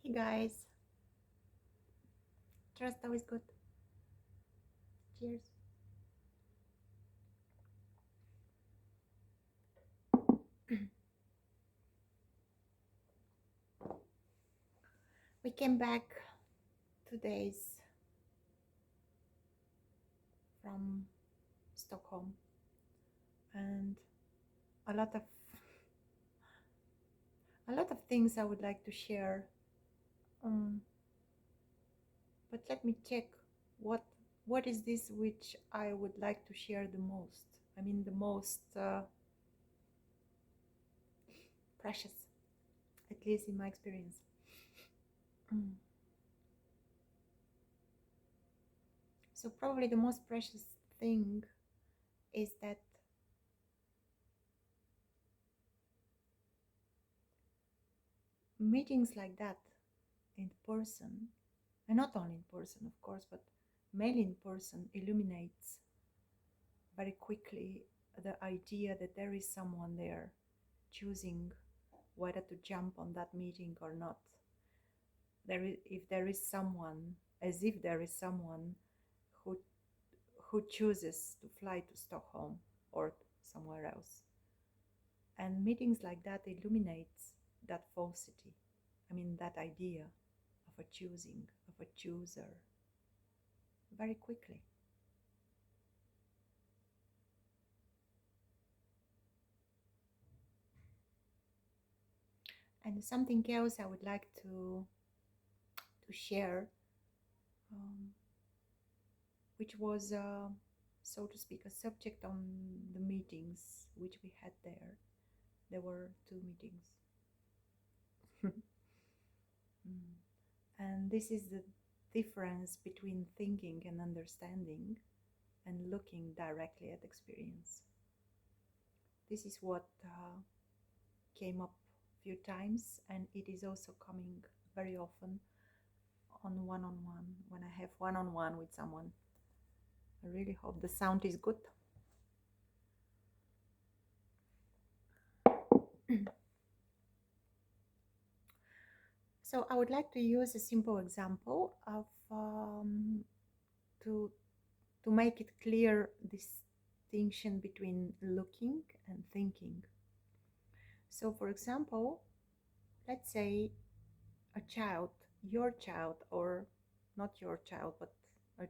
Hey guys, trust always good. Cheers. We came back 2 days from Stockholm and a lot of things I would like to share. Um, but let me check what what is this which I would like to share the most. I mean the most precious, at least in my experience. Mm. So probably the most precious thing is that meetings like that in person, and not only in person, of course, but mainly in person, illuminates very quickly the idea that there is someone there choosing whether to jump on that meeting or not. If there is someone, as if there is someone who chooses to fly to Stockholm or somewhere else. And meetings like that illuminates that falsity. I mean, that idea of a choosing, of a chooser, very quickly. And something else I would like to share, um, which was, so to speak, a subject on the meetings which we had there. There were 2 meetings. Mm. And this is the difference between thinking and understanding and looking directly at experience. This is what came up a few times, and it is also coming very often on one-on-one, when I have one-on-one with someone. I really hope the sound is good. So I would like to use a simple example of to make it clear distinction between looking and thinking. So for example, let's say a child, your child, or not your child, but a,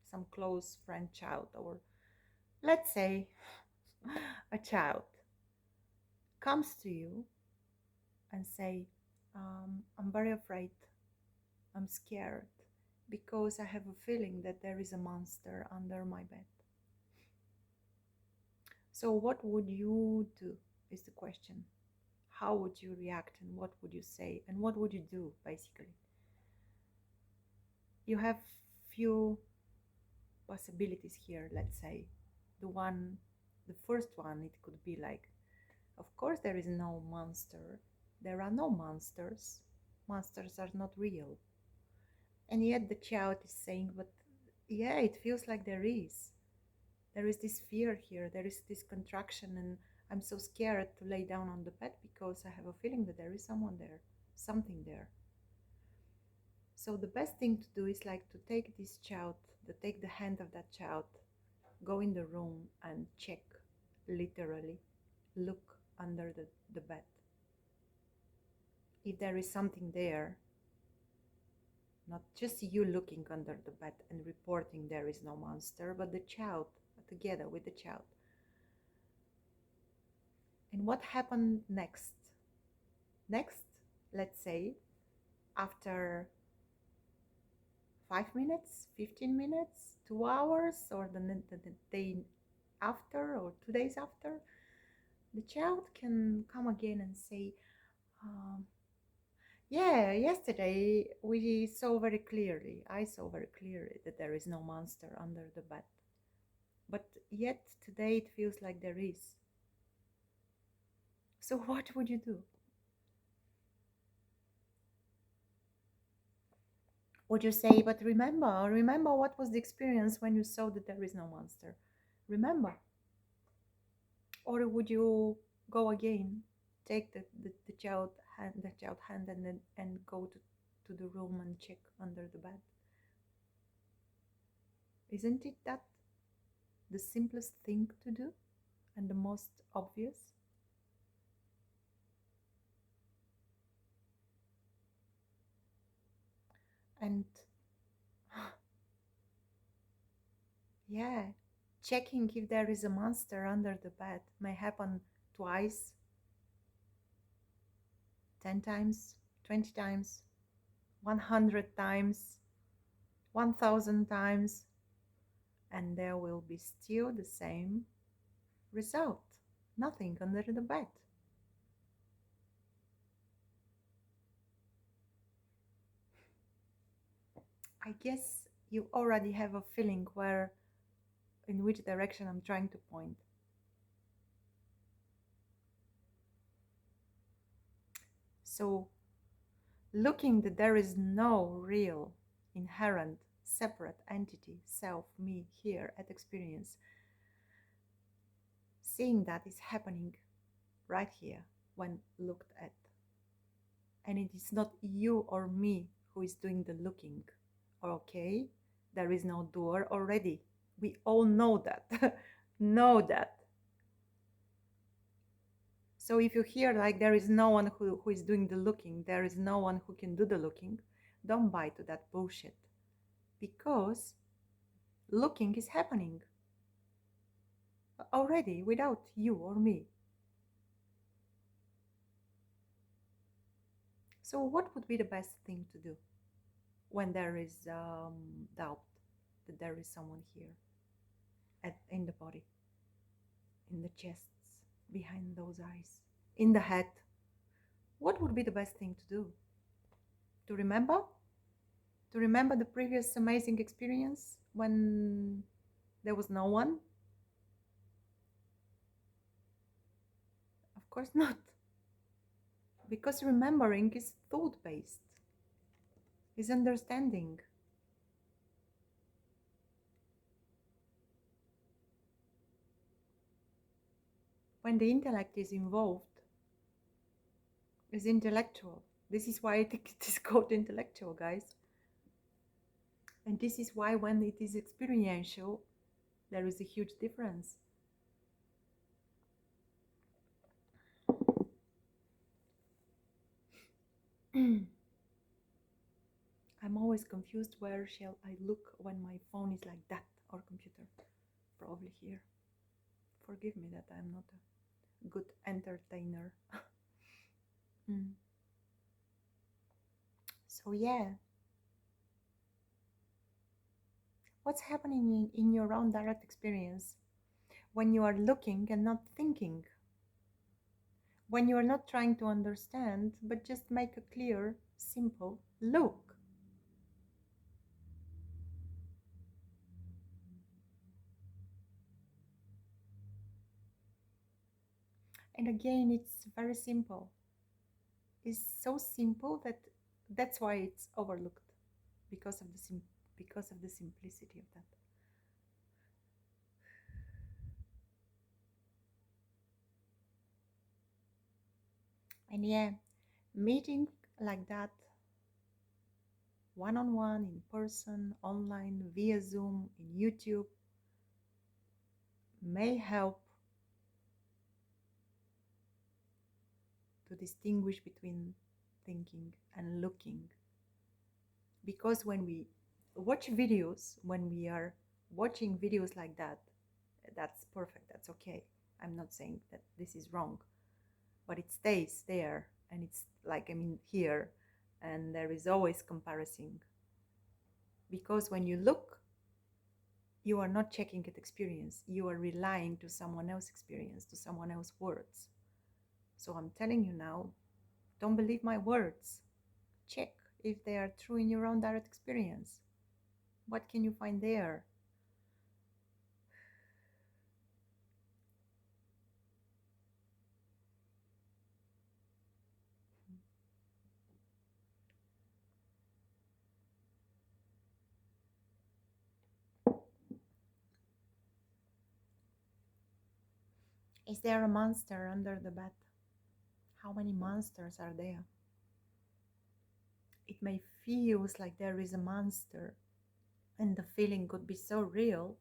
some close friend child, or let's say a child comes to you and say, I'm very afraid, I'm scared, because I have a feeling that there is a monster under my bed. So what would you do is the question. How would you react, and what would you say, and what would you do? Basically, you have few possibilities here. Let's say the first one, it could be like, of course there is no monster, there are no monsters, monsters are not real. And yet the child is saying, but yeah, it feels like there is this fear here, there is this contraction, and I'm so scared to lay down on the bed because I have a feeling that there is someone there, something there. So the best thing to do is like to take this child, to take the hand of that child, go in the room and check, literally look under the bed. If there is something there, not just you looking under the bed and reporting there is no monster, but the child, together with the child. And what happened next? Next, let's say, after 5 minutes, 15 minutes, 2 hours, or the day after, or 2 days after, the child can come again and say, um, yeah, yesterday I saw very clearly that there is no monster under the bed. But yet today it feels like there is. So what would you do? Would you say, but remember what was the experience when you saw that there is no monster? Remember. Or would you go again, take the child hand and go to the room and check under the bed. Isn't it that the simplest thing to do and the most obvious? And yeah, checking if there is a monster under the bed may happen twice, 10 times, 20 times, 100 times, 1000 times, and there will be still the same result. Nothing under the bed. I guess you already have a feeling where, in which direction I'm trying to point. So, looking that there is no real, inherent, separate entity, self, me, here at experience, seeing that is happening right here when looked at. And it is not you or me who is doing the looking. Okay, there is no doer already. We all know that. Know that. So if you hear like there is no one who is doing the looking, there is no one who can do the looking, don't buy to that bullshit. Because looking is happening already without you or me. So what would be the best thing to do when there is doubt that there is someone here in the body, in the chests, behind those eyes, in the head? What would be the best thing to do? To remember? To remember the previous amazing experience when there was no one? Of course not. Because remembering is thought based, is understanding. When the intellect is involved, is intellectual. This is why it is called intellectual, guys. And this is why when it is experiential, there is a huge difference. I'm always confused where shall I look when my phone is like that, or computer. Probably here. Forgive me that I'm not a good entertainer. So yeah, what's happening in your own direct experience when you are looking and not thinking? When you are not trying to understand, but just make a clear, simple look. And again, it's very simple. It's so simple that that's why it's overlooked, because of the simplicity of that. And yeah, meeting like that, one-on-one, in person, online, via Zoom, in YouTube, may help to distinguish between thinking and looking. Because when we watch videos, when we are watching videos like that, that's perfect, that's okay. I'm not saying that this is wrong, but it stays there, and it's like, I mean, here, and there is always comparison. Because when you look, you are not checking it experience, you are relying to someone else's experience, to someone else's words. So I'm telling you now, don't believe my words. Check if they are true in your own direct experience. What can you find there? Is there a monster under the bed? How many monsters are there? it may feels like there is a monster, and the feeling could be so real,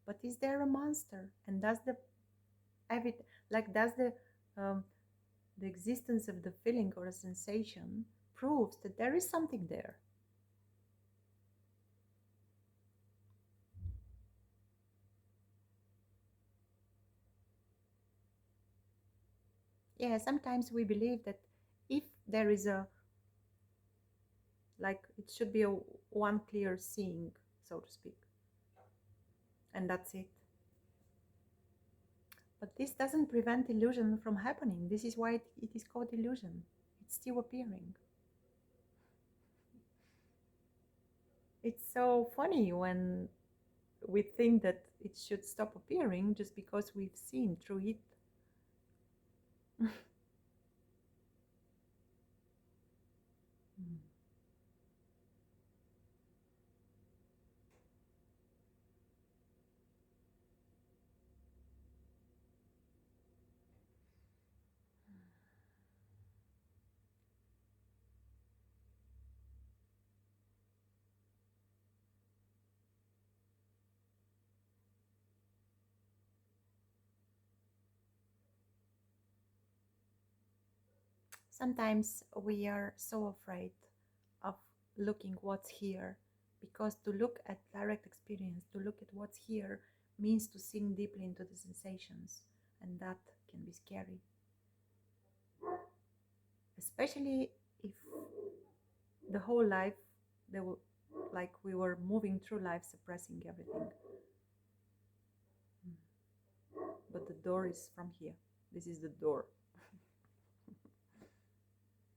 but is there a monster? And does the does um, the existence of the feeling or a sensation proves that there is something there? Yeah, sometimes we believe that if there is a, like, it should be a one clear seeing, so to speak, and that's it. But this doesn't prevent illusion from happening. This is why it is called illusion. It's still appearing. It's so funny when we think that it should stop appearing just because we've seen through it. Sometimes we are so afraid of looking what's here, because to look at direct experience, to look at what's here, means to sink deeply into the sensations, and that can be scary. Especially if the whole life, they were, like, we were moving through life suppressing everything. But the door is from here. This is the door.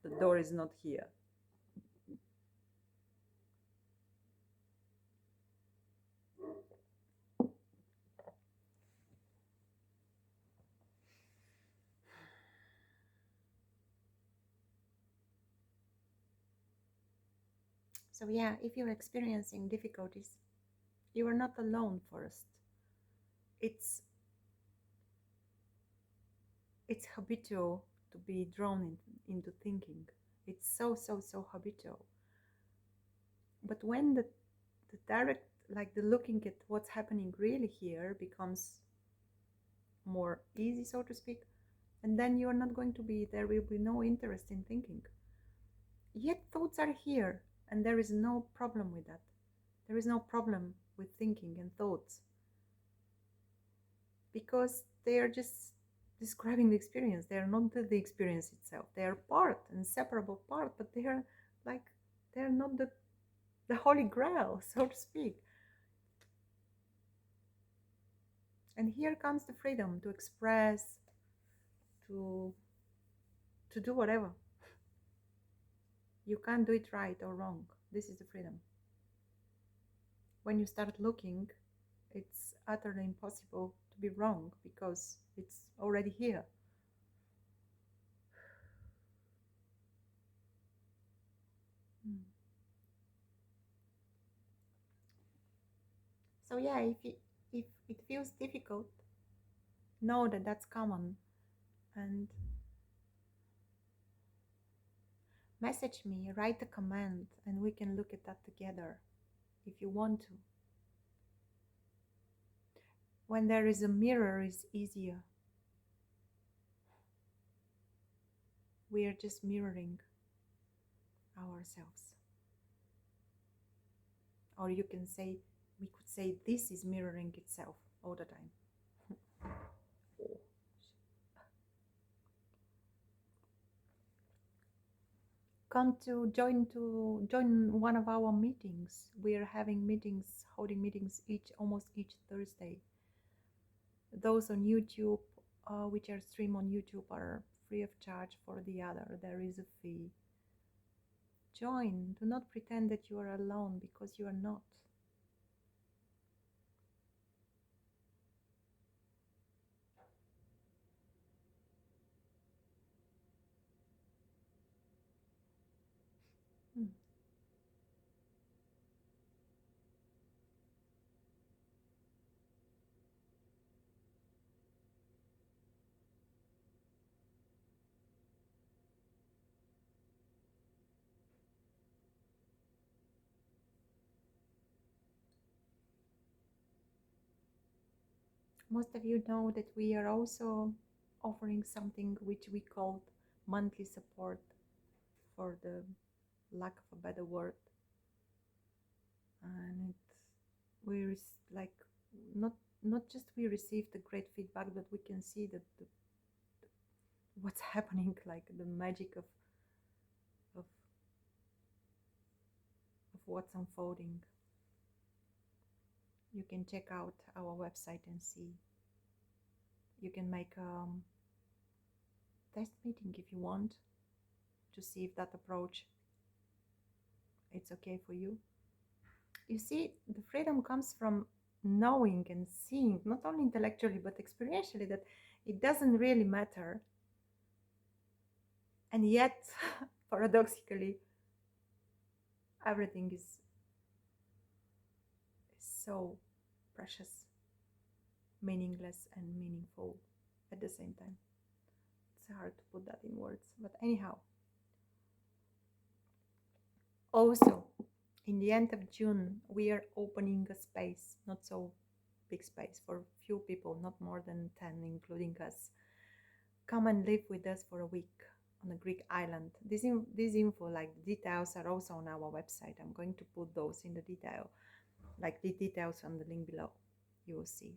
The door is not here. So yeah, if you're experiencing difficulties, you are not alone first. It's it's habitual to be drawn into thinking. It's so habitual. But when the direct, like the looking at what's happening really here becomes more easy, so to speak, and then you're not going to be, there will be no interest in thinking. Yet thoughts are here, and there is no problem with that. There is no problem with thinking and thoughts, because they are just describing the experience. They are not the experience itself. They are part, inseparable part, but they are, like, they are not the holy grail, so to speak. And here comes the freedom to express, to do whatever. You can't do it right or wrong. This is the freedom. When you start looking, it's utterly impossible to be wrong because it's already here. So yeah, if it feels difficult, know that that's common, and message me, write a comment, and we can look at that together if you want to. When there is a mirror, it's easier. We are just mirroring ourselves. Or you can say, we could say, this is mirroring itself all the time. Come to join one of our meetings. We are having meetings, holding meetings almost each Thursday. Those on YouTube, which are streamed on YouTube, are free of charge. For the other, there is a fee. Join. Do not pretend that you are alone, because you are not. Hmm. Most of you know that we are also offering something which we called monthly support, for the lack of a better word. And like not just we received the great feedback, but we can see that what's happening, like the magic of of what's unfolding. You can check out our website and see. You can make a test meeting if you want, to see if that approach it's okay for you. You see, the freedom comes from knowing and seeing, not only intellectually but experientially, that it doesn't really matter. And yet, paradoxically, everything is so precious, meaningless, and meaningful at the same time. It's hard to put that in words, but anyhow. Also, in the end of June, we are opening a space, not so big space, for few people, not more than 10, including us. Come and live with us for a week on a Greek island. This info, like the details, are also on our website. I'm going to put those in the detail, like the details on the link below. You will see.